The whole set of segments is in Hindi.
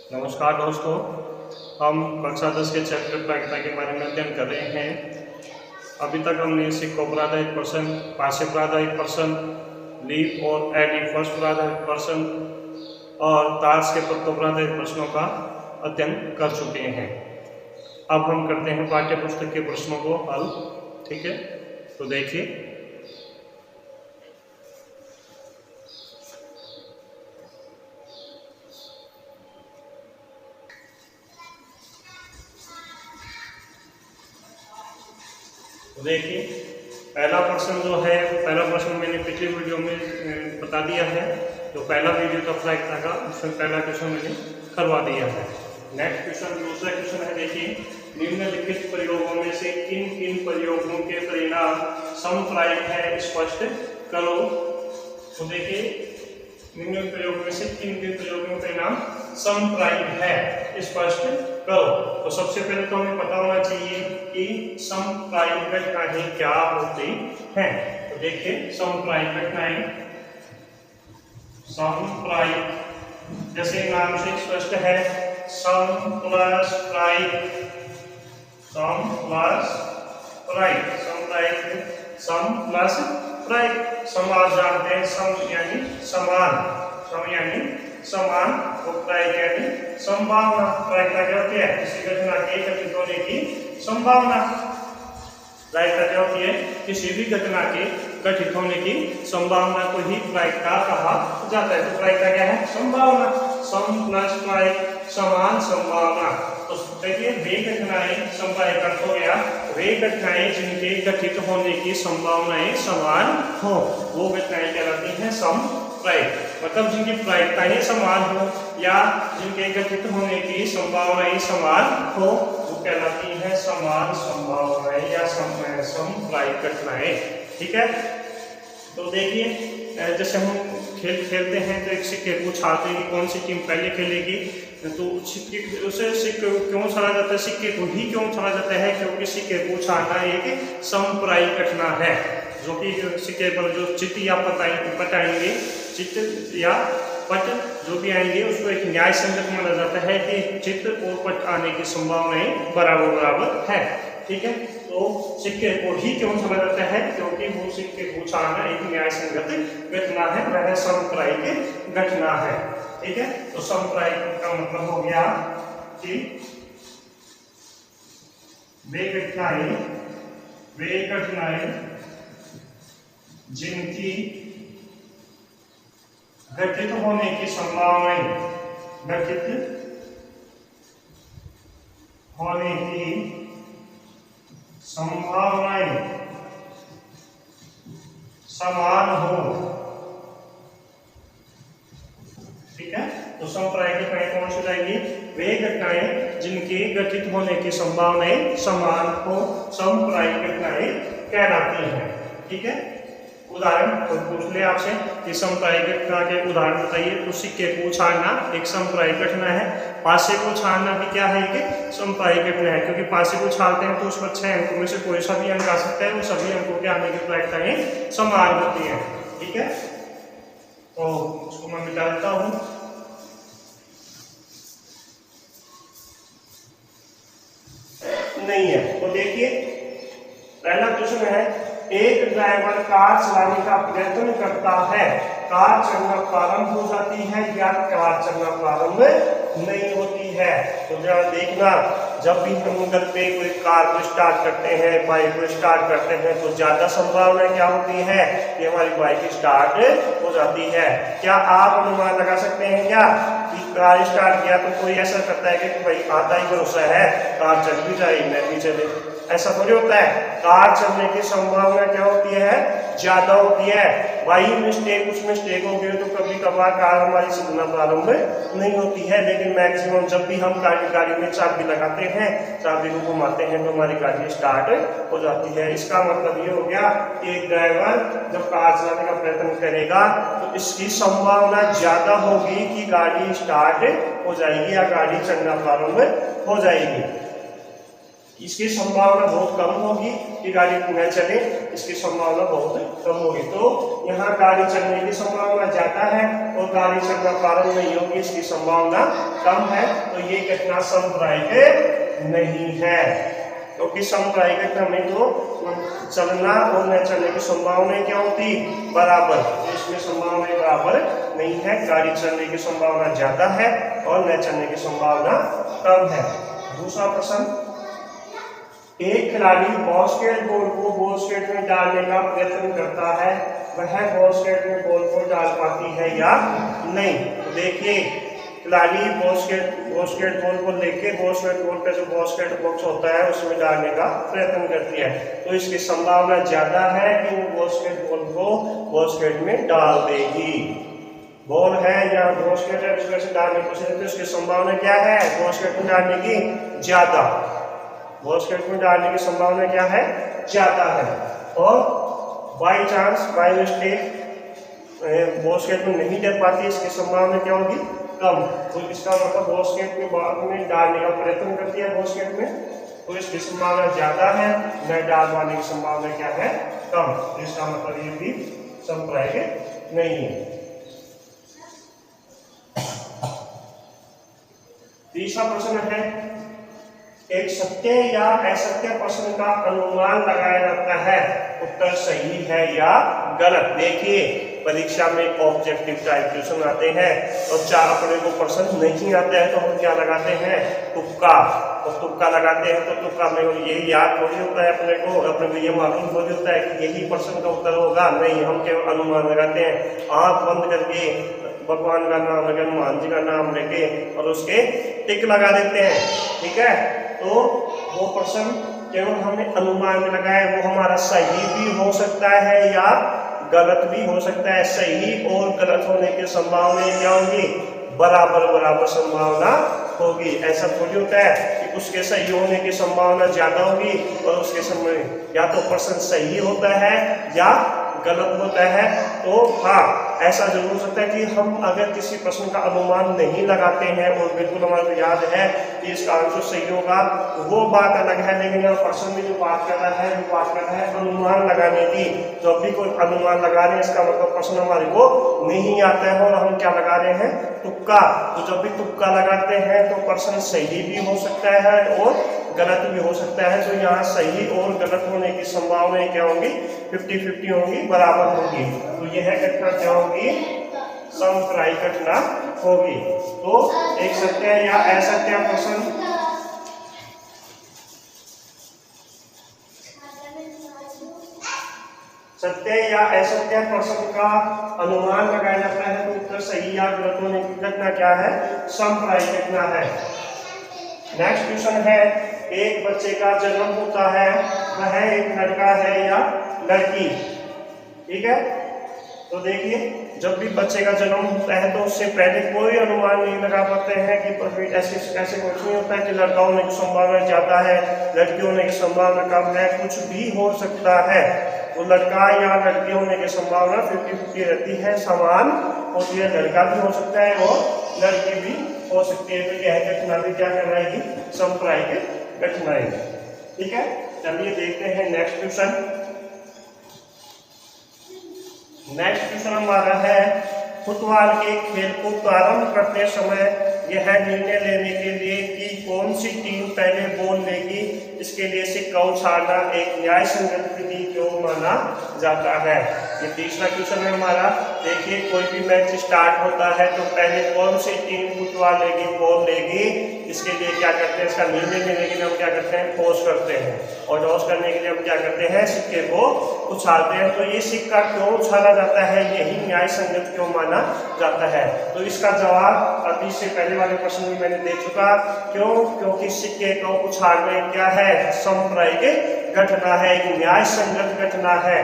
नमस्कार दोस्तों, हम कक्षा 10 के चैप्टर प्रायिकता के बारे में अध्ययन कर रहे हैं। अभी तक हमने सिक्कों पर आधारित प्रश्न, पासे पर आधारित प्रश्न, लीफ और एडी फर्स्ट पर आधारित प्रश्न और ताश के पत्तों पर आधारित प्रश्नों का अध्ययन कर चुके हैं। अब हम करते हैं पाठ्य पुस्तक के प्रश्नों को हल। ठीक है, तो देखिए पहला प्रश्न जो है, पहला प्रश्न मैंने पिछली वीडियो में बता दिया है। जो पहला वीडियो था प्रायिकता का, उसमें पहला क्वेश्चन मैंने करवा दिया है। नेक्स्ट क्वेश्चन, दूसरा क्वेश्चन है, देखिए निम्नलिखित प्रयोगों में से किन किन प्रयोगों के परिणाम समप्रायिक है, स्पष्ट करो। तो देखिए निम्न प्रयोगों में से किन किन प्रयोगों के परिणाम समप्रायिक है, स्पष्ट करो। तो सबसे पहले तो हमें पता होना चाहिए कि समप्रायिक घटनाएं क्या होती हैं। तो देखिए समप्रायिक घटनाएं, समप्रायिक जैसे नाम से स्पष्ट है, सम प्लस प्रायिक, सम प्लस प्रायिक, समप्रायिक सम प्लस प्रायिक। सम आप जानते हैं, सम यानी समान, सम यानी समान और प्रायिक यानी संभावना। प्रायिकता क्या होती है? किसी घटना के घटित होने की संभावना। प्रायिकता क्या होती है? किसी भी घटना के घटित होने की संभावना को ही प्रायिकता कहा जाता है। तो प्रायिकता क्या है? संभावना। सम प्लस प्रायिक समान संभावना। तो देखिए वे घटनाएं, समप्रायिक अर्थ हो गया वे घटनाएं जिनके घटित होने की संभावनाएं समान हो, वो घटनाएं कहलाती हैं समप्रायिक। मतलब जिनकी प्रायिकताएं समान हो या जिनके घटित होने की संभावनाएं समान हो, वो कहलाती हैं समान संभावनाएं या समप्रायिक घटनाएं। ठीक है, तो देखिए जैसे हम खेल खेलते हैं तो एक सिक्के को छाड़ते हैं कि कौन सी टीम पहले खेलेगी। तो सिक्के उसे सिक्के क्यों छाड़ा जाता है? सिक्के को ही क्यों छाड़ा जाता है? क्योंकि सिक्के को छाड़ना एक समप्रायिक घटना है, जो कि सिक्के पर जो चित्त या पटाएंगे, चित्त या पट जो भी आएंगे उसको एक न्याय संगत माना जाता है कि चित्त और पट आने की संभावनाएं बराबर बराबर है। ठीक है, तो सिक्के को ही क्यों छाड़ा जाता है? क्योंकि वो सिक्के को छाड़ना एक न्याय संगत घटना है, वह समप्रायिक घटना है। ठीक है, तो समप्रायिक का मतलब हो गया कि वे घटनाएं जिनकी घटित होने की संभावनाएं, घटित होने की संभावनाएं समान हो। ठीक है, तो समप्रायिक घटनाएं कौन सी जाएगी? वे घटनाएं जिनके घटित होने की संभावनाएं समान हो, समप्रायिक घटनाएं कहलाती हैं। ठीक है, उदाहरण तो पूछ ले आपसे कि समप्रायिक घटना के उदाहरण बताइए। तो सिक्के को छाड़ना एक समप्रायिक घटना है, पासे को छाड़ना भी क्या है? कि समप्रायिक घटना है, क्योंकि पासे को छाड़ते हैं तो उस पर 6 अंकों में से कोई सा भी अंक आ सकता है, वो सभी अंकों के आने की प्रायिकताएं समान होती हैं। ठीक है, तो उसको मैं मिटा देता हूं। नहीं है, तो देखिए पहला क्वेश्चन है, एक ड्राइवर कार चलाने का प्रयत्न करता है, कार चलना प्रारंभ हो जाती है या कार चलना प्रारंभ नहीं होती है। तो जरा देखना, जब भी हम घर पे कोई कार को स्टार्ट करते हैं, बाइक को स्टार्ट करते हैं, तो ज्यादा संभावना क्या होती है कि हमारी बाइक स्टार्ट हो जाती है। क्या आप अनुमान लगा सकते हैं क्या कि कार स्टार्ट किया तो कोई ऐसा करता है कि भाई आधा ही भरोसा है कार चल भी जाए मैं भी चले? ऐसा थोड़ी होता है। कार चलने की संभावना क्या होती है? ज्यादा होती है। वही मिस्टेक कुछ मिस्टेक हो गई तो कभी कभार कार हमारी चलना प्रारंभ नहीं होती है, लेकिन मैक्सिमम जब भी हम गाड़ी में चाबी लगाते हैं, चाबी को घुमाते हैं, तो हमारी गाड़ी स्टार्ट हो जाती है। इसका मतलब ये हो गया कि एक ड्राइवर जब कार चलाने का प्रयत्न करेगा तो इसकी संभावना ज्यादा होगी कि गाड़ी स्टार्ट हो जाएगी या गाड़ी चलना प्रारंभ हो जाएगी। इसकी संभावना बहुत कम होगी कि गाड़ी न चले, इसकी संभावना बहुत कम होगी। तो यहाँ गाड़ी चलने की संभावना ज्यादा है और गाड़ी चलना प्रारंभ नहीं होगी, इसकी संभावना कम है। तो ये घटना समप्रायिक नहीं है, क्योंकि समप्रायिक घटना में तो चलना और न चलने की संभावना क्या होती, बराबर। इसमें संभावना बराबर नहीं है, गाड़ी चलने की संभावना ज्यादा है और न चलने की संभावना कम है। दूसरा प्रश्न, एक खिलाड़ी बास्केट बॉल को बास्केट में डालने का प्रयत्न करता है, वह बास्केट में बॉल को डाल पाती है या नहीं। तो देखिए, खिलाड़ी बास्केट बॉल को लेके बास्केट बॉल का जो बास्केट बॉक्स होता है उसमें डालने का प्रयत्न करती है, तो इसकी संभावना ज्यादा है कि वो बास्केट बॉल को बास्केट में डाल देगी। बॉल है या बास्केट है, उसमें से डालने की कोशिश करती है, उसकी संभावना क्या है, बास्केट में डालने की ज्यादा, बास्केट में डालने की संभावना क्या है, ज्यादा है। और by chance by mistake basket में नहीं डाल पाती, इसकी संभावना क्या होगी, कम। तो इसका मतलब बास्केट में बाद में डालने का प्रयत्न करती है बास्केट में, तो इसकी संभावना ज्यादा है, न डाल पाने की संभावना क्या है, कम। तो इसका मतलब ये भी समप्रायिक नहीं है। तीसरा प्रश्न है, एक सत्य या असत्य प्रश्न का अनुमान लगाया जाता है, उत्तर सही है या गलत। देखिए, परीक्षा में ऑब्जेक्टिव टाइप क्वेश्चन आते हैं और चार अपने को प्रश्न नहीं आते हैं तो हम क्या लगाते हैं, तुक्का। तो तुक्का लगाते हैं तो तुक्का में यही याद थोड़ी होता है अपने को ये मालूम थोड़ी होता है कि यही प्रश्न का उत्तर होगा, नहीं, हम केवल अनुमान लगाते हैं। आंख बंद करके भगवान का नाम लेके, हनुमान जी का नाम लेके और उसके टिक लगा देते हैं, ठीक है। तो वो प्रश्न केवल हमने अनुमान में लगाया, वो हमारा सही भी हो सकता है या गलत भी हो सकता है। सही और गलत होने की संभावना क्या होगी, बराबर बराबर संभावना होगी। ऐसा थोड़ी होता है कि उसके सही होने की संभावना ज्यादा होगी और उसके समय या तो प्रश्न सही होता है या गलत होता है। तो हाँ, ऐसा जरूर हो सकता है कि हम अगर किसी प्रश्न का अनुमान नहीं लगाते हैं और बिल्कुल हमारे को याद है कि इसका आंसर सही होगा, वो बात अलग है। लेकिन यहाँ प्रश्न में जो बात कर रहा है वो बात कर रहा है अनुमान लगाने की। जब भी कोई अनुमान लगा रहे हैं इसका मतलब प्रश्न हमारे को नहीं आता है और हम क्या लगा रहे हैं, तुक्का। तो जब भी तुक्का लगाते हैं तो प्रश्न सही भी हो सकता है और गलत भी हो सकता है। तो यहाँ सही और गलत होने की संभावनाएं क्या होंगी, 50-50 होंगी, बराबर होगी। तो यह घटना क्या होगी, समप्रायिक घटना होगी। तो एक सत्य या असत्य प्रश्न, सत्य या असत्य प्रश्न का अनुमान लगाया जाता है तो उत्तर सही या गलत होने की घटना क्या है, समप्रायिक घटना है। नेक्स्ट क्वेश्चन है, एक बच्चे का जन्म होता है, वह एक लड़का है या लड़की, ठीक है। तो देखिए, जब भी बच्चे का जन्म होता है तो उससे पहले कोई अनुमान नहीं लगा पाते हैं कि ऐसे कुछ नहीं होता है कि लड़का होने की संभावना ज्यादा है, लड़की होने की संभावना कम है, कुछ भी हो सकता है। तो लड़का या लड़की होने की संभावना 50-50 रहती है, समान होती है। लड़का भी हो सकता है और लड़की भी हो सकती है। तो यह घटना भी क्या कहलाएगी, समप्रायिक घटनाएं, ठीक है। चलिए देखते हैं नेक्स्ट क्वेश्चन। नेक्स्ट क्वेश्चन हमारा है, फुटबॉल के खेल को प्रारंभ करते समय यह निर्णय लेने के लिए कि कौन सी टीम पहले बॉल लेगी, इसके लिए सिक्का उछालना एक न्याय संगत विधि क्यों माना जाता है। ये तीसरा क्वेश्चन है हमारा। देखिए, कोई भी मैच स्टार्ट होता है तो पहले कौन सी टीम फुटबॉल लेगी, बॉल लेगी, इसके लिए क्या करते हैं, इसका निर्णय लेने के लिए हम क्या करते हैं, टॉस करते हैं। और टॉस करने के लिए हम क्या करते हैं, सिक्के को उछालते हैं। तो ये सिक्का क्यों उछाला जाता है, यही न्याय संगत क्यों माना जाता है। तो इसका जवाब अभी से पहले वाले प्रश्न में मैंने दे चुका। क्यों, क्योंकि सिक्के को उछालना क्या है, समप्रायिक घटना है, एक न्याय संगत घटना है।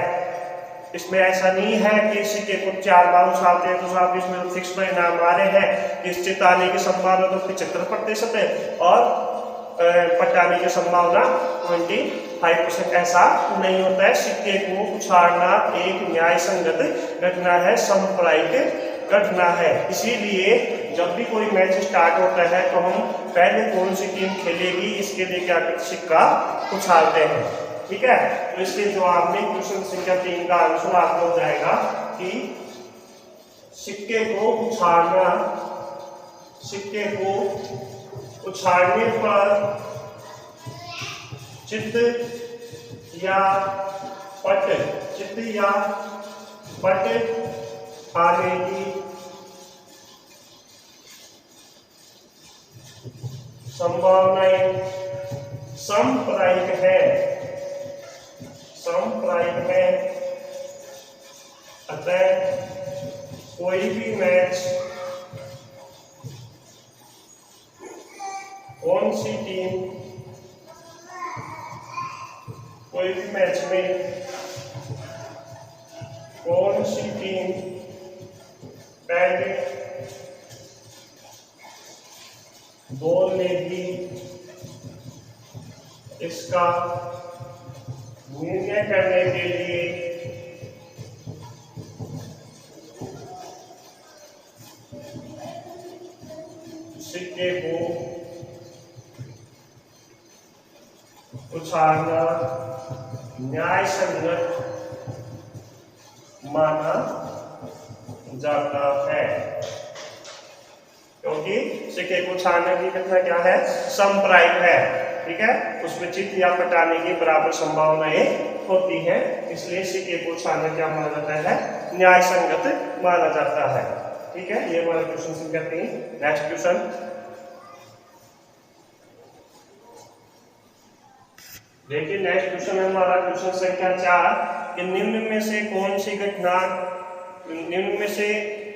इसमें ऐसा नहीं है कि सिक्के को 4 बार उछालते हैं तो साहब इसमें तो फिक्स परिणाम आ रहे हैं कि चिताने की संभावना तो 75% है और पटाने की संभावना 25%। ऐसा नहीं होता है। सिक्के को उछालना एक न्याय संगत घटना है, समप्रायिक घटना है। इसीलिए जब भी कोई मैच स्टार्ट होता है तो हम पहले कौन सी टीम खेलेगी इसके लिए क्या करते, सिक्का उछालते हैं। ठीक है, तो इसके जवाब में क्वेश्चन संख्या 3 का आंसर आपको हो जाएगा कि सिक्के को उछालना, सिक्के को उछालने पर चित्त या पट, चित्त या पट खाने की संभावनाएं सांप्रदायिक है, सांप्रदायिक है। अतः कोई भी मैच, कौन सी टीम कोई भी मैच में कौन सी टीम पहले बॉल लेगी इसका निर्णय करने के लिए सिक्के को उछालना न्याय संगत माना जाता है, क्योंकि सिक्के को उछालने की घटना क्या है, सांप्रदायिक है। ठीक है, उसमें चित्त या पटाने की बराबर संभावनाएं होती है, इसलिए सिक्के को उछालना क्या माना जाता है, न्याय संगत माना जाता है। ठीक है, ये हमारा क्वेश्चन संख्या 3। नेक्स्ट क्वेश्चन, देखिए नेक्स्ट क्वेश्चन है हमारा क्वेश्चन संख्या 4 कि निम्न में से कौन सी घटना, निम्न में से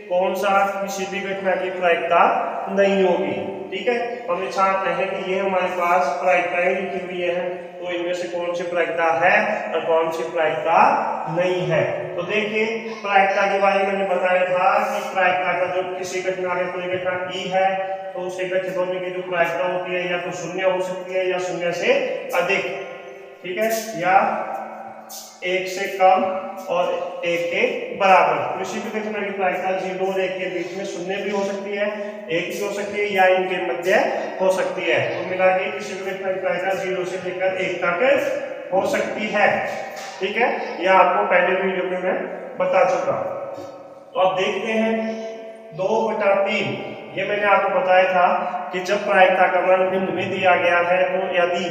कौन सा किसी भी घटना की प्रायिकता नहीं होगी। ठीक है, हम ये चाहते हैं कि ये हमारे पास प्रायिकताएं लिखी हुई है, तो इनमें से कौन सी प्रायिकता है और कौन सी प्रायिकता नहीं है। तो देखिए प्रायिकता के बारे में मैंने बताया था कि प्रायिकता का जो किसी घटना में कोई घटना ई है तो उसके घटित होने की जो प्रायिकता होती है या तो शून्य हो सकती है या शून्य से अधिक। ठीक है, या 1 से कम और 1 के बराबर। किसी भी घटना की प्रायिकता 0 और 1 के बीच में शून्य भी हो सकती है, 1 भी हो सकती है या इनके मध्य हो सकती है। तो मिला के किसी भी घटना की प्रायिकता 0 से लेकर 1 तक हो सकती है। ठीक है, यह आपको पहले वीडियो में मैं बता चुका। तो अब देखते हैं 2/3। ये मैंने आपको बताया था कि जब प्रायिकता का मान भिन्न में दिया गया है तो यदि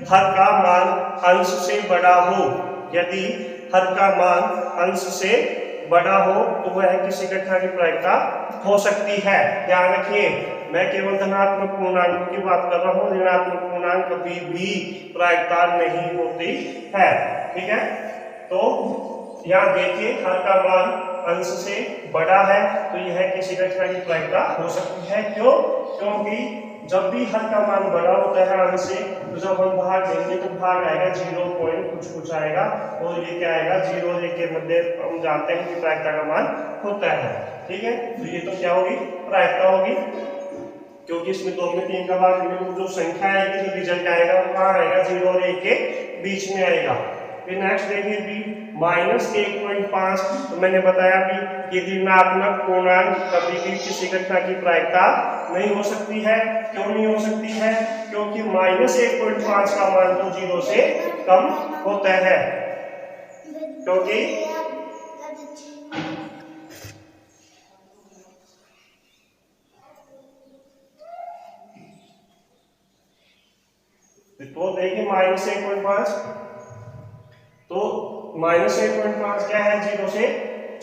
हर का मान अंश से बड़ा हो, यदि हर का मान अंश से बड़ा हो तो वह किसी घटना की प्रायिकता हो सकती है। ध्यान रखिए, मैं केवल धनात्मक पूर्णांकों की बात कर रहा हूँ, ऋणात्मक पूर्णांक कभी भी प्रायिकता नहीं होती है। ठीक है, तो यहाँ देखिए हर का मान अंश से बड़ा है तो यह किसी घटना की प्रायिकता हो सकती है। क्यों? क्योंकि जब भी हर का मान बड़ा होता है अंश से तो जब हम भाग देंगे तो भाग आएगा 0 पॉइंट कुछ आएगा और ये क्या आएगा 0 और 1 के मध्य हम जानते हैं कि प्रायिकता का मान होता है। ठीक है, तो ये तो क्या होगी, प्रायिकता होगी, क्योंकि इसमें 2 में 3 का भाग देने में जो संख्या आएगी, जो रिजल्ट आएगा वो कहाँ आएगा, 0 और 1 के बीच में आएगा। फिर नेक्स्ट देखिए बी -1.5। तो मैंने बताया भी कि ऋणात्मक पूर्णांक कभी भी किसी घटना की प्रायिकता नहीं हो सकती है। क्यों नहीं हो सकती है? क्योंकि -1.5 का मान तो 0 से कम होता है, क्योंकि तो देखिए -1.5, तो -1.5 क्या है, 0 से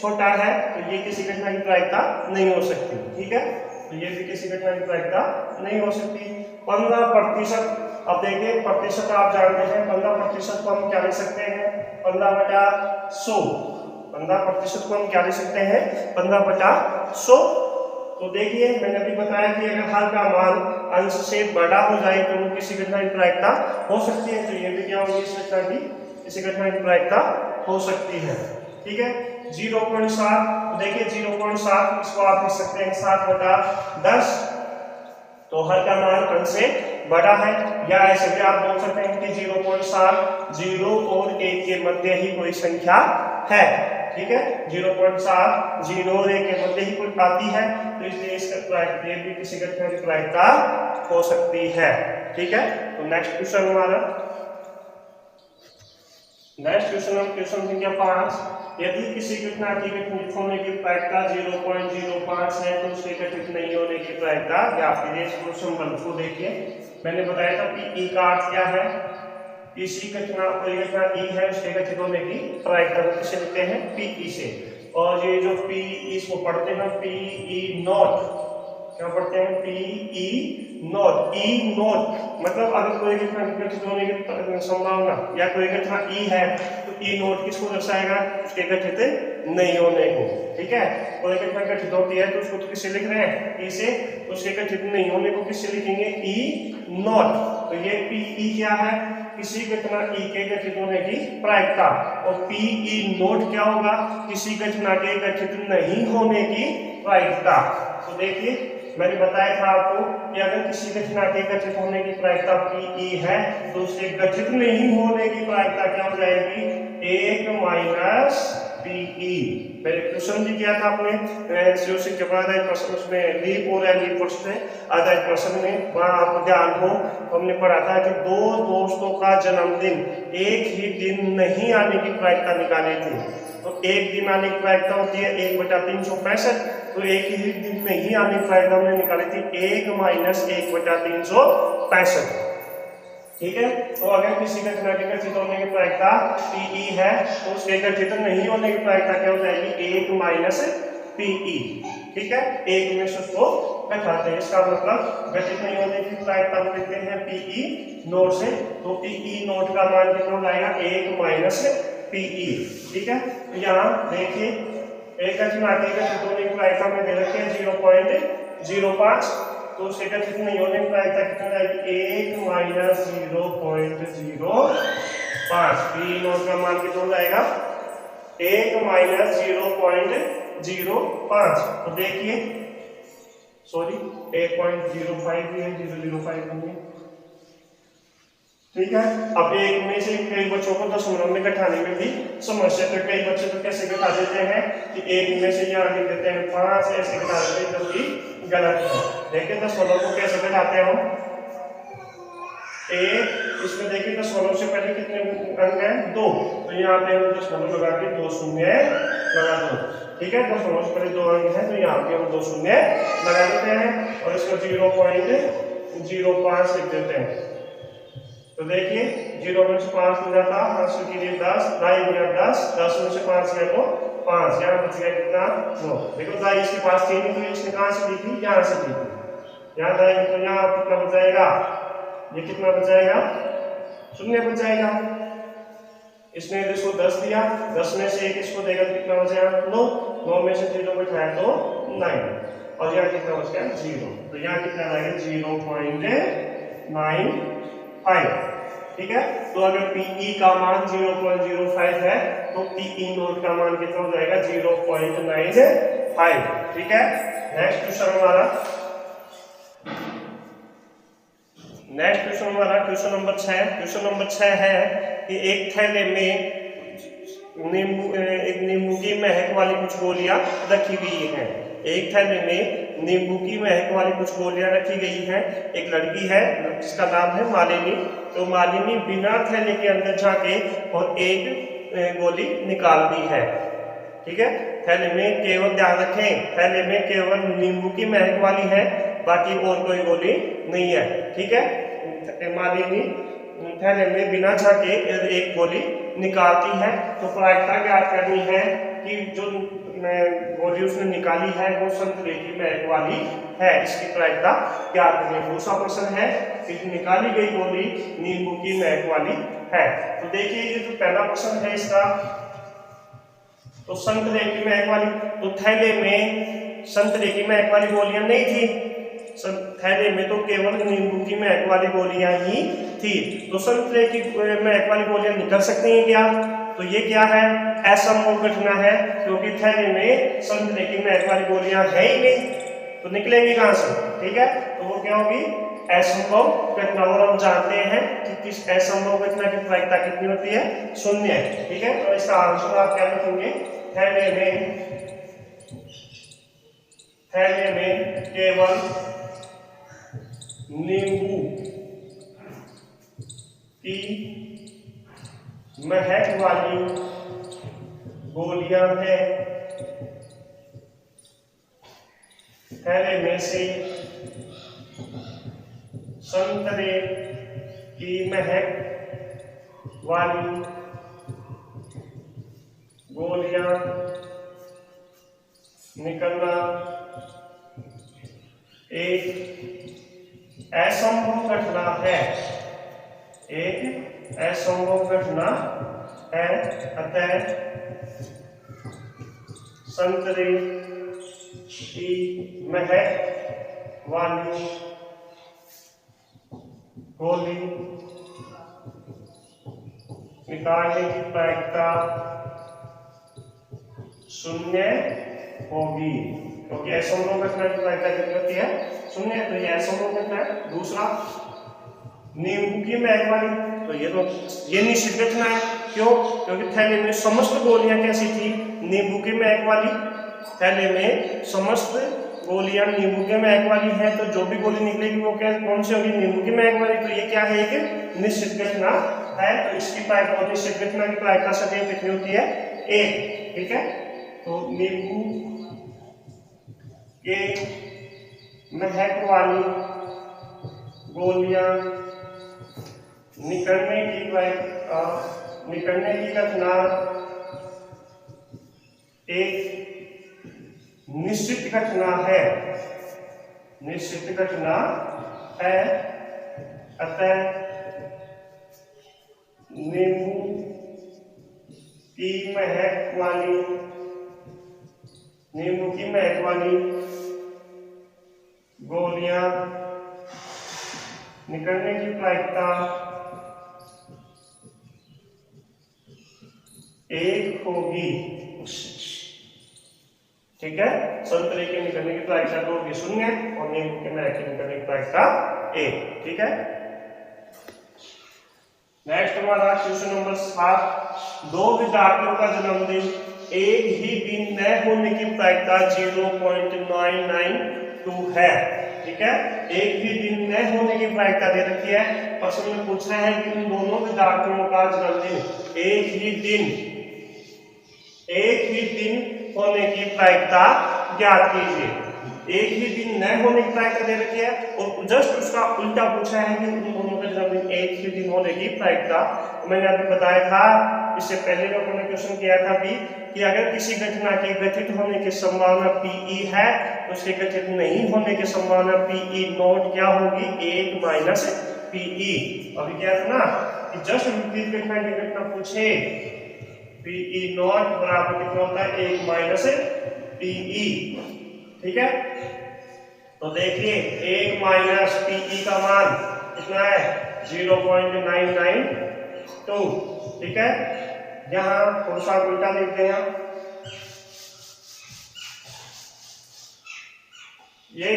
छोटा है, तो ये किसी घटना की प्रायिकता नहीं हो सकती। ठीक है, तो ये भी किसी घटना की प्रायिकता नहीं हो सकती। 15%, अब देखिए प्रतिशत आप जानते हैं, 15% को हम क्या लिख सकते हैं, 15/100। 15% को हम क्या लिख सकते हैं, 15/100। तो देखिए मैंने अभी बताया कि अगर हर का मान अंश से बड़ा हो जाए तो वो किसी घटना की प्रायिकता हो सकती है। तो ये भी क्या होगी, इस घटना की, किसी घटना की प्रायिकता हो सकती है। ठीक है, 0.7, तो देखिए 0.7 इसको आप लिख सकते हैं 7/10। तो हर का मान अंश से बड़ा है, या ऐसे भी आप बोल सकते हैं कि 0.7 0 और 1 के मध्य ही कोई संख्या है। ठीक है। 0.7 0 और 1 के मध्य ही कुछ आती है, तो इसलिए इसका प्रायिकता भी किसी घटना की प्रायिकता हो सकती है, ठीक है। तो नेक्स्ट क्वेश्चन हमारा, नेक्स्ट क्वेश्चन हम क्वेश्चन संख्या 5, यदि किसी घटना की घटित होने की प्रायिकता 0.05 है तो उसके घटित नहीं होने की प्रायिकता ज्ञात कीजिए। इस क्वेश्चन को देखिए, मैंने बताया था कि ई का अर्थ क्या है, किसी घटना कोई घटना ई है उसके घटित होने की प्रायिकता को किसे लिखते हैं, पीई से। और ये जो पीई इसको पढ़ते हैं पीई नॉट, क्या पढ़ते हैं, पीई नॉट। ई नॉट मतलब अगर कोई घटना घटित होने की संभावना या कोई घटना ई है तो ई नॉट किसको दर्शाएगा, उसके घटित नहीं होने को, ठीक है। कोई घटना घटित होती है तो उसको तो किससे लिख रहे हैं, ई से, तो उसके घटित नहीं होने को किससे लिखेंगे, ई नॉट। तो ये पीई क्या है, किसी घटना ई के घटित होने की प्रायिकता, और पीई नॉट क्या होगा, किसी घटना के घटित नहीं होने की प्रायिकता। तो देखिए मैंने बताया था आपको कि अगर किसी घटना के घटित होने की प्रायिकता पीई है तो उसके घटित नहीं होने की प्रायिकता क्या हो जाएगी, 1 माइनस पीई। मैंने क्वेश्चन भी किया था आपने सीओसी के बाद एक प्रश्न, उसमें लीप और लीप वर्ष में आधारित प्रश्न में, वहां आपको ध्यान हो तो हमने पढ़ा था कि दो दोस्तों का जन्मदिन एक ही दिन नहीं आने की प्रायिकता निकाली थी। तो एक दिन आने की प्रायिकता होती है 1/365, तो एक ही दिन में ही आने की प्रायिकता हमने निकाली थी 1 माइनस 1/365, ठीक है। तो अगर किसी घटना के घटित होने की प्रायिकता पीई है तो उसके घटित नहीं होने की प्रायिकता क्या हो जाएगी, 1 माइनस पीई, ठीक है। एक में से उसको घटाते हैं, इसका मतलब घटित नहीं होने की प्रायिकता को लिखते हैं पीई नोट से, तो पीई नोट का मान कितना हो जाएगा, 1 माइनस पीई, ठीक है। तो यहाँ देखिए एक घटना के घटित होने की प्रायिकता में दे रखी है 0.05, तो उसके घटित नहीं होने की प्रायिकता कितना जाएगी, 1 माइनस 0.05। पी नोट का मान कितना हो जाएगा, 1 माइनस 0.05। तो देखिए सॉरी 1.05 भी है, 0.05 नहीं है, ठीक है। अब एक में से कई बच्चों को दशमलव में घटाने में भी समस्या, तो कई बच्चे तो कैसे घटा देते हैं कि एक में से यहाँ लिख देते हैं 5, ऐसे घटा देते हैं, जो कि गलत है। देखिए दशमलव को कैसे घटाते हैं हम, एक, इसमें देखिए दशमलव से पहले कितने अंक हैं, 2, तो यहाँ पे हम दशमलव लगा के 2 शून्य लगा दो, ठीक है। दशमलव से पहले 2 अंक है तो यहाँ पे हम 2 शून्य लगा देते हैं और इसको 0.05 लिख देते हैं। तो देखिए 0 में से 5 हो जाता, 5 के लिए 10, 2 गुना 10, 10 में से 5 है तो 5, यहाँ बच गया कितना, 9। देखो 2 इसके पास थी नहीं, तो इसने कहाँ से ली थी, यहाँ से ली थी, यहाँ 2 तो यहाँ कितना बच जाएगा, ये कितना बच जाएगा, 0 बच जाएगा। इसने इसको 10 दिया, 10 में से 1 इसको देगा तो कितना बच जाएगा, 9, 9 में से 0 बैठाया तो 9, और यहाँ कितना बच गया, 0, तो यहाँ कितना आएगा 0.95, ठीक है। तो अगर पीई का मान 0.05 है तो पीई नोट का मान कितना हो जाएगा, 0.95, ठीक है। नेक्स्ट क्वेश्चन हमारा, नेक्स्ट क्वेश्चन हमारा क्वेश्चन नंबर 6। क्वेश्चन नंबर 6 है कि एक थैले में नींबू की महक वाली कुछ गोलियां रखी गई हैं। एक थैले में नींबू की महक वाली कुछ गोलियां रखी गई हैं। एक लड़की है जिसका नाम है मालिनी, तो मालिनी बिना थैले के अंदर झांके और एक गोली निकालती है, ठीक है। थैले में केवल, ध्यान रखें, थैले में केवल नींबू की महक वाली है, बाकी और कोई गोली नहीं है, ठीक है। मालिनी थैले में बिना झांके एक गोली निकालती है, तो प्रायिकता ज्ञात करनी है कि जो गोली उसने निकाली है वो संतरे की महक वाली है, इसकी प्रायिकता ज्ञात करनी है। दूसरा प्रश्न है कि निकाली गई गोली नींबू की महक वाली है। तो देखिए ये जो पहला प्रश्न है इसका, तो संतरे की महक वाली, तो थैले में संतरे की महक वाली गोलियां नहीं थी, थैले में तो केवल नींबू की महक वाली गोलियां ही थी, तो संतरे की महक वाली गोलियां निकल सकती हैं क्या, तो ये क्या है, असंभव घटना है, क्योंकि थैले में संतरे की महक वाली गोलियां है ही नहीं, तो निकलेंगी कहां से, ठीक है। तो वो क्या होगी, असंभव घटना। और हम जानते हैं कि किस असंभव घटना की प्रायिकता कितनी होती है, 0, ठीक है। तो इसका आंसर आप क्या लिखेंगे, थैले में केवल नींबू की महक वाली गोलियां हैं। थैले में से संतरे की महक वाली गोलियां निकलना एक असंभव घटना है। एक असंभव घटना है। अतः संतरे की महक वाली गोली निकालने की प्रायिकता शून्य होगी, क्योंकि असंभव घटना की प्रायिकता कितनी होती है? शून्य। तो ये असंभव घटना है। दूसरा, नींबू की महक वाली, तो ये निश्चित घटना है। क्यों? क्योंकि थैले में समस्त गोलियां कैसी थी? नींबू की महक वाली। थैले में समस्त गोलियां नींबू के महक वाली है, तो जो भी गोली निकलेगी वो क्या कौन सी होगी? नींबू की महक वाली। तो ये क्या है? एक निश्चित घटना है। तो इसकी प्रायिकता, निश्चित घटना की प्रायिकता सदैव कितनी होती है? एक। ठीक है। तो नींबू के महक वाली गोलियां निकलने की घटना एक निश्चित घटना है। निश्चित घटना है। अतः नींबू की महक वाली गोलियां निकलने की प्रायिकता एक होगी। ठीक है। संतरे के निकलने की प्रायिकता तो होगी शून्य और नींबू के महक के निकलने की प्रायिकता एक। ठीक है। नेक्स्ट हमारा क्वेश्चन नंबर 7। दो विद्यार्थियों का जन्मदिन एक ही दिन न होने की प्रायिकता 0.992 है। ठीक है। एक ही दिन न होने की प्रायिकता दे रखी है। प्रश्न में पूछा है कि उन दोनों विद्यार्थियों का जन्मदिन एक ही दिन होने की प्रायिकता ज्ञात कीजिए। एक ही दिन न होने की प्रायिकता दे रखी है और जस्ट उसका उल्टा पूछा है कि उन दोनों का जन्मदिन एक ही दिन होने की प्रायिकता। मैंने अभी बताया था, इससे पहले लोगों ने क्वेश्चन किया था भी कि अगर किसी घटना के घटित होने की संभावना Pe है तो उसके घटित नहीं होने की संभावना Pe नॉट क्या होगी? 1 माइनस Pe। अभी क्या था ना कि जस्ट विपरीत घटना की घटना पूछे, Pe नॉट बराबर कितना होता है? 1 माइनस Pe। ठीक है। तो देखिए 1 माइनस Pe का मान कितना है? 0.992। ठीक है। यहां थोड़ा सा उल्टा देखते हैं। ये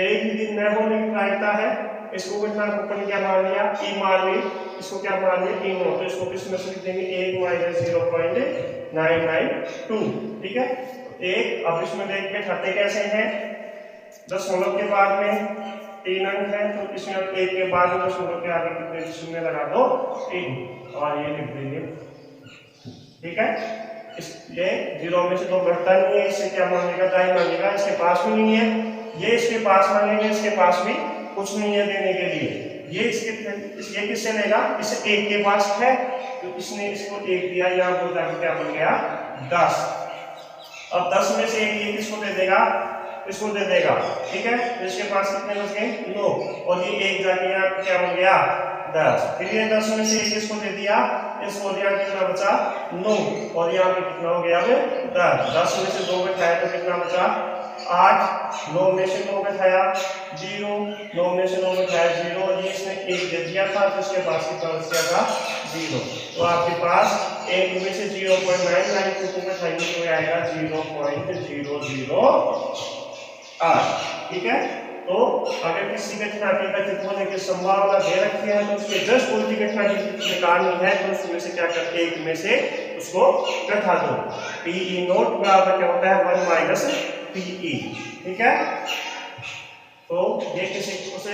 एक ही दिन न होने की प्रायिकता है। इसको घटना को अपन क्या मान लिया? E मान ली। इसको क्या मान लिया? E not. तो इसको किस में से लिख देंगे? 1 माइनस 0.992। ठीक है। एक, अब इसमें देख के घटाते कैसे हैं? दशमलव के बाद में 3 अंक है, तो इसमें 1 के बाद में दशमलव के आगे कितने शून्य लगा दो? 3 और ये लिख देंगे। ठीक है। ये 0 में से 2 घटता नहीं है, इससे क्या मांगेगा? दाई मांगेगा। इसके पास भी नहीं है, ये इसके पास मांगेंगे, इसके पास भी कुछ नहीं है देने के लिए। ये किससे लेगा? इसे 1 के पास है तो इसने इसको 1 दिया, यहाँ पर जाके क्या बन गया? 10। अब 10 में से 1 ये किसको दे देगा? इसको दे देगा। ठीक है। तो इसके पास कितने बच गए? 9 और ये 1 जाके यहाँ क्या बन गया? 10। फिर ये 10 में से 1 किसको दे दिया? इसको दिया। कितना बचा? 9 और यहाँ पे कितना हो गया? 10। 10 में से 2 घटाया तो कितना बचा? 8। 9 में से 2 घटाया 0। 9 में से 9 घटाया 0 और ये इसने 1 दे दिया था तो इसके पास कितना बच गया था? 0। तो आपके पास 1 में से 0.992 घटाएंगे तो आएगा 0.008। ठीक है। तो अगर किसी घटना के घटित होने की संभावना दे रखी है तो उसके जस्ट उल्टी घटना की निकालनी है तो उसमें से क्या करते हैं? 1 में से उसको घटा दो। PE नोट बराबर क्या होता है 1 माइनस PE। ठीक है, तो ये किसी से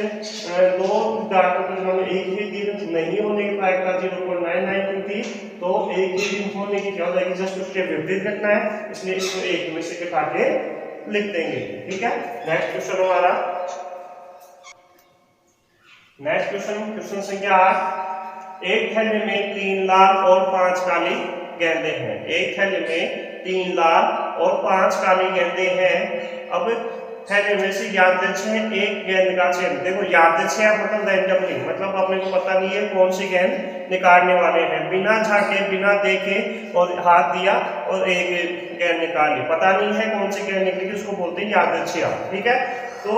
दो डाटा परिणाम एक ही दिन नहीं होने की प्रायिकता 0.992 थी, तो एक ही दिन होने की क्या हो जाएगी, जस्ट उसके विपरीत घटना है, इसलिए इसको एक में से घटा के लिख देंगे। ठीक है, नेक्स्ट क्वेश्चन हमारा, नेक्स्ट क्वेश्चन संख्या 8। एक थैले में 3 लाल और 5 काली गेंदें हैं। एक थैले में 3 लाल और 5 काली गेंदें हैं। अब थैले में से यादृच्छिक एक गेंद का चयन, देखो यादृच्छिक मतलब रैंडमली, मतलब अपने को पता नहीं है कौन सी गेंद निकालने वाले हैं, बिना झाके बिना देखे और हाथ दिया और एक गेंद निकाली, पता नहीं है कौन सी गेंद निकलेगी, उसको बोलते हैं यादृच्छिक। ठीक है, तो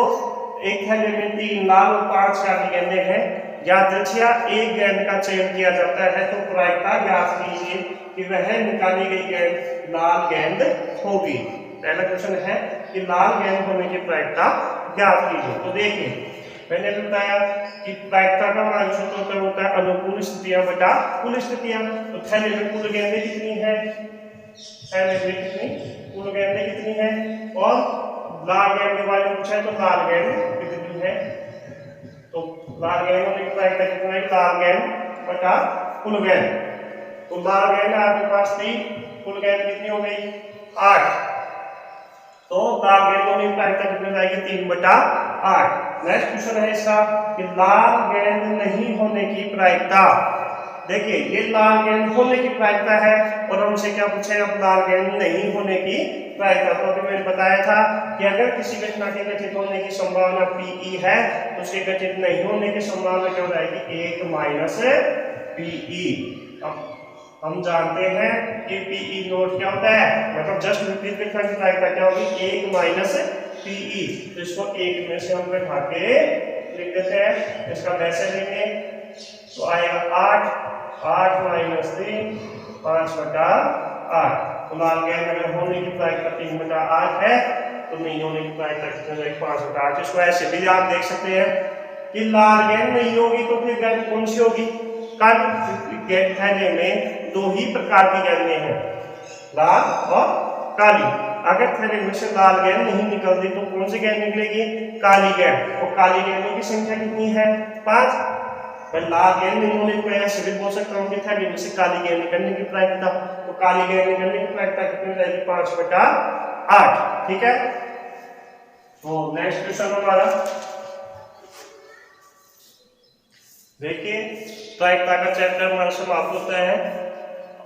एक थैले में 3 लाल और 5 काली गेंदें हैं, यादृच्छिक एक गेंद का चयन किया जाता है, तो प्रायिकता ज्ञात कीजिए कि वह निकाली गई गेंद लाल गेंद होगी। पहला क्वेश्चन है कि लाल गेंद होने की प्रायिकता ज्ञात कीजिए। तो देखिए, मैंने बताया कि प्रायिकता का मान सूत्र होता है अनुकूल स्थितियां बटा कुल स्थितियां। तो थैले में कुल गेंदें कितनी है, थैले में कितनी कुल गेंदें कितनी है, और लाल गेंद के बारे में पूछा है तो लाल गेंद कितनी है, तो लाल गेंद होने की प्रायिकता कितना है, लाल गेंद बटा कुल गेंद। तो लाल गेंद आपके पास थी, कुल गेंद कितनी हो गई 8, तो लाल गेंद होने की प्रायिकता कितनी जाएगी 3/8। नेक्स्ट क्वेश्चन है इसका कि लाल गेंद नहीं होने की प्रायिकता। देखिए ये लाल गेंद होने की प्रायिकता है और हमसे क्या पूछे, अब लाल गेंद नहीं होने की प्रायिकता। तो अभी मैंने बताया था कि अगर किसी घटना के घटित होने की संभावना PE है तो उसके घटित नहीं होने की संभावना क्या हो जाएगी 1 माइनस PE। अब हम जानते हैं कि PE नोट क्या होता है, मतलब जस्ट विपरीत घटना की प्रायिकता क्या होगी 1 माइनस PE। तो इसको 1 में से हम घटा के लिख देते हैं, इसका वैसे लेंगे तो आएगा 8 माइनस 3 5/8। तो लाल गेंद अगर होने की प्रायिकता 3/8 है तो नहीं होने की प्रायिकता कितनी है 5/8। इसको ऐसे भी आप देख सकते हैं कि लाल गेंद नहीं होगी तो फिर गेंद कौन सी होगी, काली। थैले में 2 ही प्रकार की गेंदें हैं, लाल और काली। अगर थैले में से लाल गेंद नहीं निकलती तो कौन सी गेंद निकलेगी, काली गेंद। और काली गेंदों की संख्या कितनी है 5। पर लाल गेंद नहीं होने को ऐसे भी बोल सकता हूँ कि थैले में से काली गेंद निकलने की प्रायिकता, तो काली गेंद निकलने की प्रायिकता कितनी रहेगी 5/8। ठीक है, तो नेक्स्ट क्वेश्चन हमारा देखिए, प्रायिकता का चैप्टर हमारा समाप्त होता है।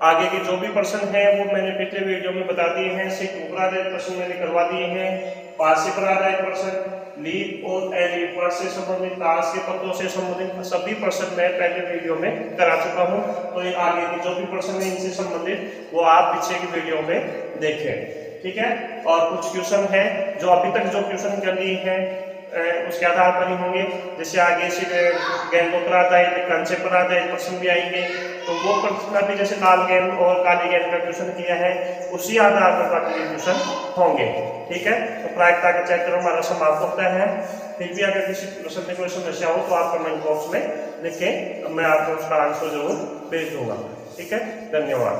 आगे के जो भी प्रश्न है वो मैंने पिछले वीडियो में बता दिए हैं, सिर्फ ऊपर आधारित प्रश्न मैंने करवा दिए हैं, पासे पर आधारित प्रश्न, लीप और एलिप से संबंधित, ताश के पत्तों से संबंधित सभी प्रश्न मैं पहले वीडियो में करा चुका हूं। तो ये आगे के जो भी प्रश्न है इनसे संबंधित वो आप पीछे की वीडियो में देखें। ठीक है, और कुछ क्वेश्चन है जो अभी तक जो क्वेश्चन कर लिए हैं उसके आधार पर ही होंगे, जैसे आगे से गेंदों पर आधारित, कंचे पर आधारित प्रश्न भी आएंगे, तो वो प्रश्न भी जैसे लाल गेंद और काली गेंद का क्वेश्चन किया है उसी आधार पर बाकी क्वेश्चन होंगे। ठीक है, तो प्रायिकता का चैप्टर हमारा समाप्त होता है। फिर भी अगर किसी प्रश्न में कोई समस्या हो तो आप कमेंट बॉक्स में लिखें, मैं आपको उसका आंसर जरूर भेज दूंगा। ठीक है, धन्यवाद।